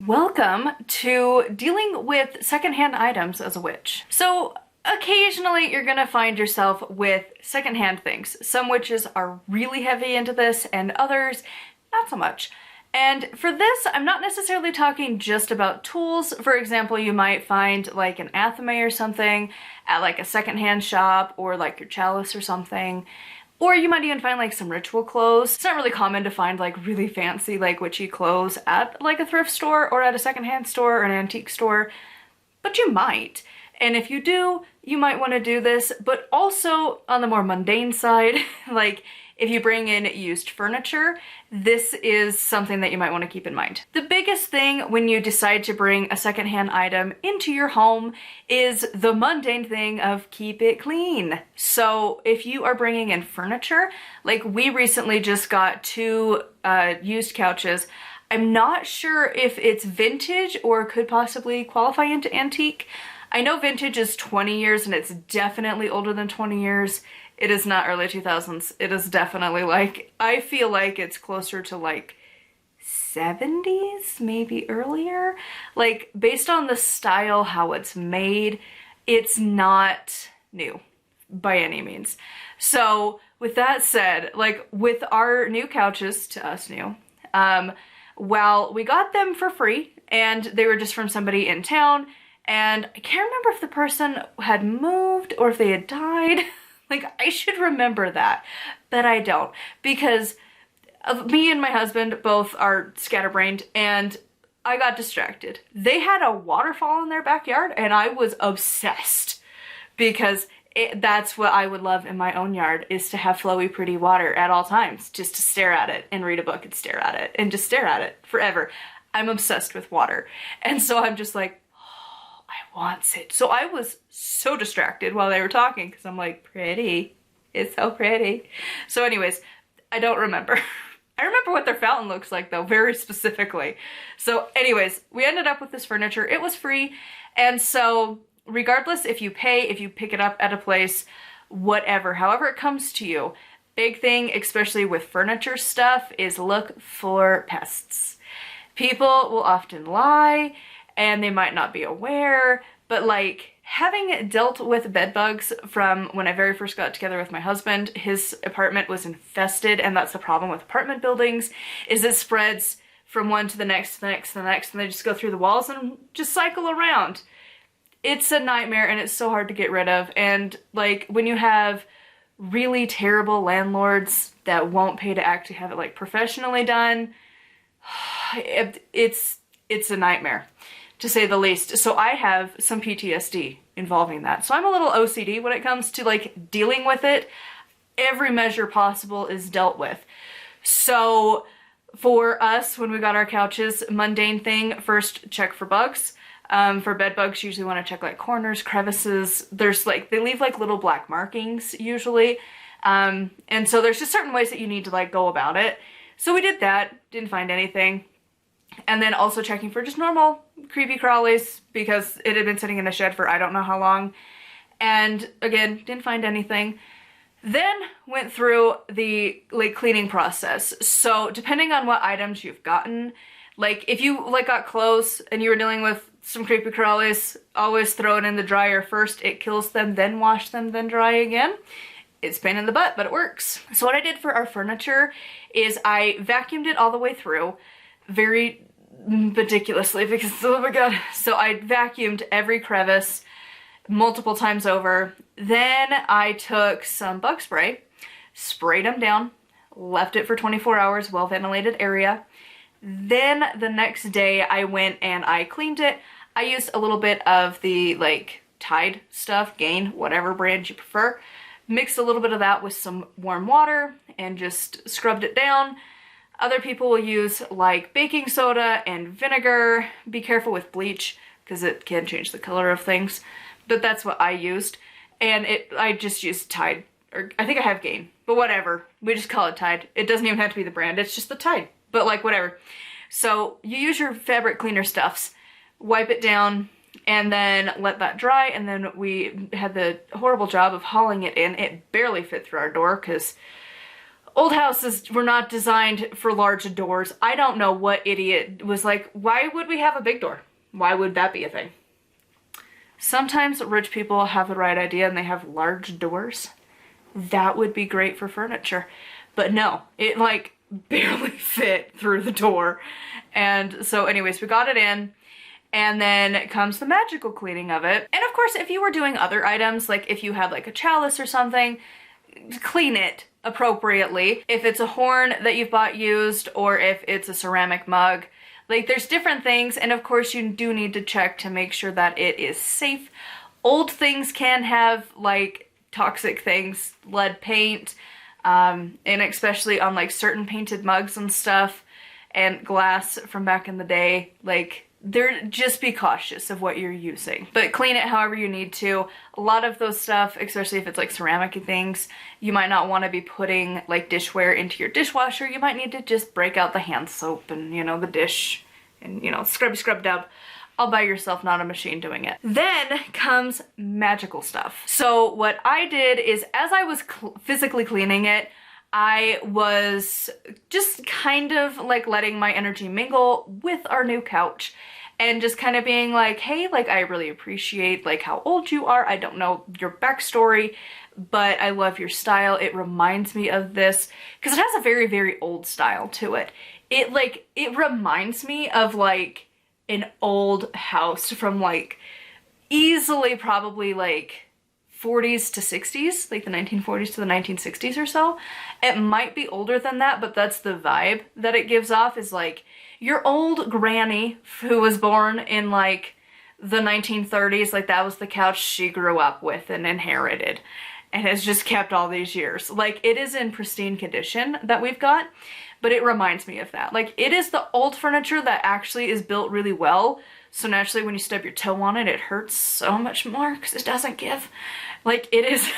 Welcome to dealing with secondhand items as a witch. So occasionally you're gonna find yourself with secondhand things. Some witches are really heavy into this and others not so much. And for this, I'm not necessarily talking just about tools. For example, you might find like an athame or something at like a secondhand shop or like your chalice or something. Or you might even find like some ritual clothes. It's not really common to find like really fancy like witchy clothes at like a thrift store or at a secondhand store or an antique store, but you might. And if you do, you might want to do this, but also on the more mundane side, like if you bring in used furniture, this is something that you might want to keep in mind. The biggest thing when you decide to bring a secondhand item into your home is the mundane thing of keep it clean. So if you are bringing in furniture, like we recently just got two used couches. I'm not sure if it's vintage or could possibly qualify into antique. I know vintage is 20 years and it's definitely older than 20 years. It is not early 2000s. It is definitely like, I feel like it's closer to like 70s, maybe earlier. Like based on the style, how it's made, it's not new by any means. So with that said, like with our new couches, to us new, well, we got them for free and they were just from somebody in town. And I can't remember if the person had moved or if they had died. Like, I should remember that, but I don't. Because me and my husband both are scatterbrained, and I got distracted. They had a waterfall in their backyard, and I was obsessed. Because that's what I would love in my own yard, is to have flowy, pretty water at all times. Just to stare at it, and read a book, and stare at it, and just stare at it forever. I'm obsessed with water. And so I'm just like, wants it. So I was so distracted while they were talking because I'm like, pretty. It's so pretty. So anyways, I don't remember. I remember what their fountain looks like though, very specifically. So anyways, we ended up with this furniture. It was free. And so regardless if you pay, if you pick it up at a place, whatever, however it comes to you, big thing, especially with furniture stuff, is look for pests. People will often lie and they might not be aware, but like having dealt with bed bugs from when I very first got together with my husband, his apartment was infested, and that's the problem with apartment buildings, is it spreads from one to the next, to the next, to the next, and they just go through the walls and just cycle around. It's a nightmare and it's so hard to get rid of. And like when you have really terrible landlords that won't pay to actually have it like professionally done, it's a nightmare, to say the least. So I have some PTSD involving that. So I'm a little OCD when it comes to like dealing with it. Every measure possible is dealt with. So for us, when we got our couches, mundane thing, first check for bugs. For bed bugs, usually want to check like corners, crevices. There's like, they leave like little black markings usually. And so there's just certain ways that you need to like go about it. So we did that, didn't find anything. And then also checking for just normal creepy crawlies because it had been sitting in the shed for I don't know how long. And again, didn't find anything. Then went through the like cleaning process. So depending on what items you've gotten, like if you like got clothes and you were dealing with some creepy crawlies, always throw it in the dryer first. It kills them, then wash them, then dry again. It's a pain in the butt, but it works. So what I did for our furniture is I vacuumed it all the way through. Very ridiculously because, oh my god. So I vacuumed every crevice multiple times over. Then I took some bug spray, sprayed them down, left it for 24 hours, well-ventilated area. Then the next day I went and I cleaned it. I used a little bit of the like Tide stuff, Gain, whatever brand you prefer. Mixed a little bit of that with some warm water and just scrubbed it down. Other people will use like baking soda and vinegar. Be careful with bleach because it can change the color of things. But that's what I used. And I just used Tide. Or I think I have Gain. But whatever. We just call it Tide. It doesn't even have to be the brand. It's just the Tide. But like whatever. So you use your fabric cleaner stuffs. Wipe it down. And then let that dry. And then we had the horrible job of hauling it in. It barely fit through our door because Old houses were not designed for large doors. I don't know what idiot was like, why would we have a big door? Why would that be a thing? Sometimes rich people have the right idea and they have large doors. That would be great for furniture. But no, it like barely fit through the door. And so anyways, we got it in. And then comes the magical cleaning of it. And of course, if you were doing other items, like if you had like a chalice or something, clean it appropriately. If it's a horn that you've bought used, or if it's a ceramic mug, like there's different things. And of course you do need to check to make sure that it is safe. Old things can have like toxic things, lead paint, and especially on like certain painted mugs and stuff, and glass from back in the day, like just be cautious of what you're using, but clean it however you need to. A lot of those stuff, especially if it's like ceramic things, you might not want to be putting like dishware into your dishwasher. You might need to just break out the hand soap and, you know, the dish and, you know, scrub dub all by yourself, not a machine doing it. Then comes magical stuff. So what I did is, as I was physically cleaning it, I was just kind of like letting my energy mingle with our new couch and just kind of being like, hey, like I really appreciate like how old you are. I don't know your backstory, but I love your style. It reminds me of this because it has a very, very old style to it. It reminds me of like an old house from like easily probably like 40s to 60s, like the 1940s to the 1960s or so. It might be older than that, but that's the vibe that it gives off, is like your old granny who was born in like the 1930s, like that was the couch she grew up with and inherited and has just kept all these years. Like it is in pristine condition that we've got, but it reminds me of that. Like it is the old furniture that actually is built really well. So naturally when you stub your toe on it, it hurts so much more because it doesn't give. Like it is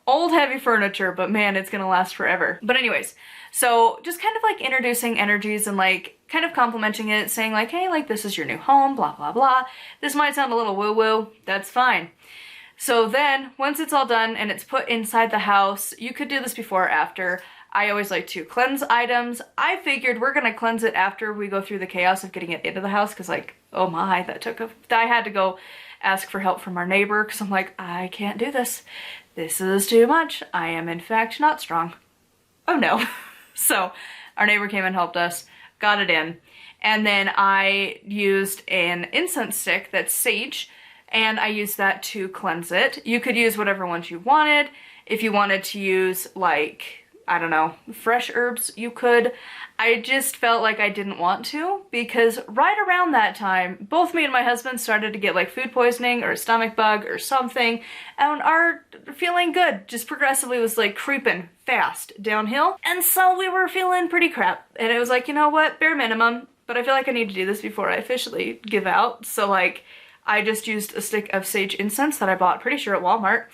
old heavy furniture, but man, it's gonna last forever. But anyways, so just kind of like introducing energies and like kind of complimenting it, saying like, hey, like this is your new home, blah, blah, blah. This might sound a little woo-woo, that's fine. So then once it's all done and it's put inside the house, you could do this before or after. I always like to cleanse items. I figured we're gonna cleanse it after we go through the chaos of getting it into the house, because like, oh my, I had to go ask for help from our neighbor because I'm like, I can't do this. This is too much. I am in fact not strong. Oh no. So our neighbor came and helped us, got it in, and then I used an incense stick that's sage, and I used that to cleanse it. You could use whatever ones you wanted. If you wanted to use like, I don't know, fresh herbs, you could. I just felt like I didn't want to, because right around that time, both me and my husband started to get like food poisoning or a stomach bug or something, and our feeling good just progressively was like creeping fast downhill. And so we were feeling pretty crap. And it was like, you know what, bare minimum, but I feel like I need to do this before I officially give out. So like, I just used a stick of sage incense that I bought pretty sure at Walmart,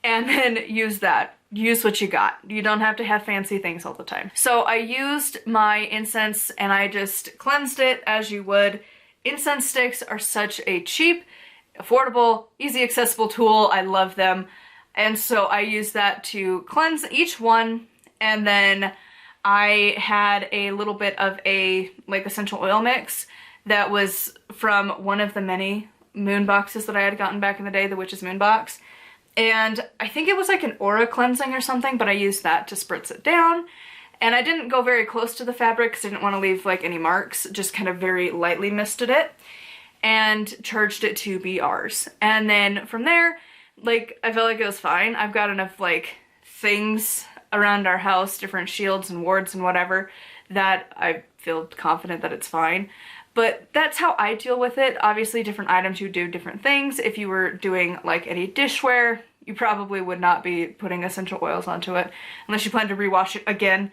and then used that. Use what you got. You don't have to have fancy things all the time. So I used my incense and I just cleansed it as you would. Incense sticks are such a cheap, affordable, easy accessible tool. I love them. And so I used that to cleanse each one, and then I had a little bit of a like essential oil mix that was from one of the many moon boxes that I had gotten back in the day, the Witch's Moon box. And I think it was like an aura cleansing or something, but I used that to spritz it down. And I didn't go very close to the fabric because I didn't want to leave like any marks, just kind of very lightly misted it and charged it to be ours. And then from there, like I felt like it was fine. I've got enough like things around our house, different shields and wards and whatever, that I feel confident that it's fine. But that's how I deal with it. Obviously different items, you do different things. If you were doing like any dishware, you probably would not be putting essential oils onto it unless you plan to rewash it again.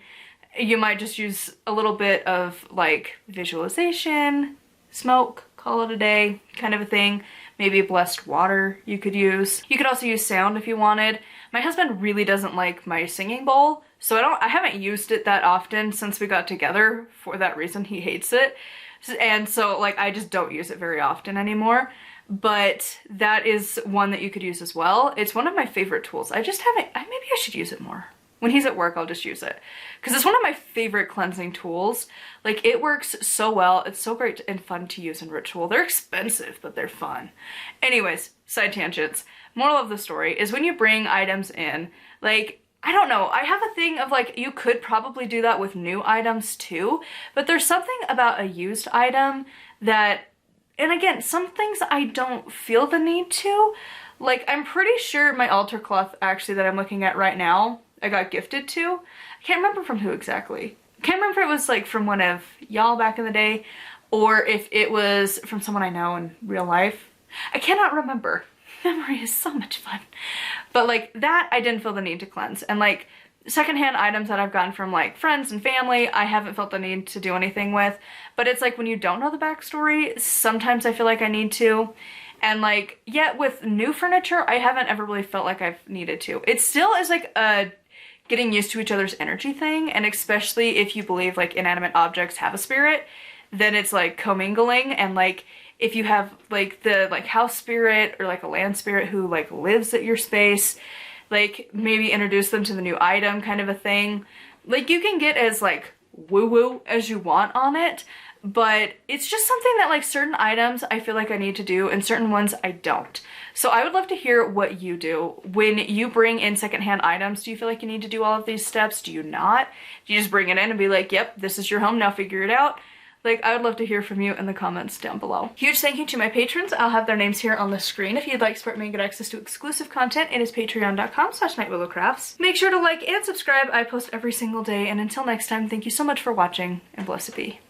You might just use a little bit of like visualization, smoke, call it a day kind of a thing. Maybe blessed water you could use. You could also use sound if you wanted. My husband really doesn't like my singing bowl, so I haven't used it that often since we got together. For that reason, he hates it. And so like I just don't use it very often anymore, but that is one that you could use as well. It's one of my favorite tools. I just haven't, maybe I should use it more. When he's at work, I'll just use it. Because it's one of my favorite cleansing tools. Like, it works so well. It's so great and fun to use in ritual. They're expensive, but they're fun. Anyways, side tangents. Moral of the story is when you bring items in, like, I don't know, I have a thing of like, you could probably do that with new items too, but there's something about a used item that, and again, some things I don't feel the need to. Like, I'm pretty sure my altar cloth actually that I'm looking at right now, I got gifted to. I can't remember from who exactly. I can't remember if it was like from one of y'all back in the day or if it was from someone I know in real life. I cannot remember. Memory is so much fun. But like that, I didn't feel the need to cleanse. And like secondhand items that I've gotten from like friends and family, I haven't felt the need to do anything with. But it's like when you don't know the backstory, sometimes I feel like I need to. And like, yet with new furniture, I haven't ever really felt like I've needed to. It still is like a getting used to each other's energy thing. And especially if you believe like inanimate objects have a spirit, then it's like commingling. And like, if you have like the like house spirit or like a land spirit who like lives at your space, like maybe introduce them to the new item kind of a thing. Like you can get as like woo-woo as you want on it, but it's just something that like certain items I feel like I need to do and certain ones I don't. So I would love to hear what you do when you bring in secondhand items. Do you feel like you need to do all of these steps? Do you not? Do you just bring it in and be like, yep, this is your home, now figure it out? Like, I would love to hear from you in the comments down below. Huge thank you to my patrons. I'll have their names here on the screen. If you'd like to support me and get access to exclusive content, it is patreon.com/nightwillowcrafts. Make sure to like and subscribe. I post every single day. And until next time, thank you so much for watching, and blessed be.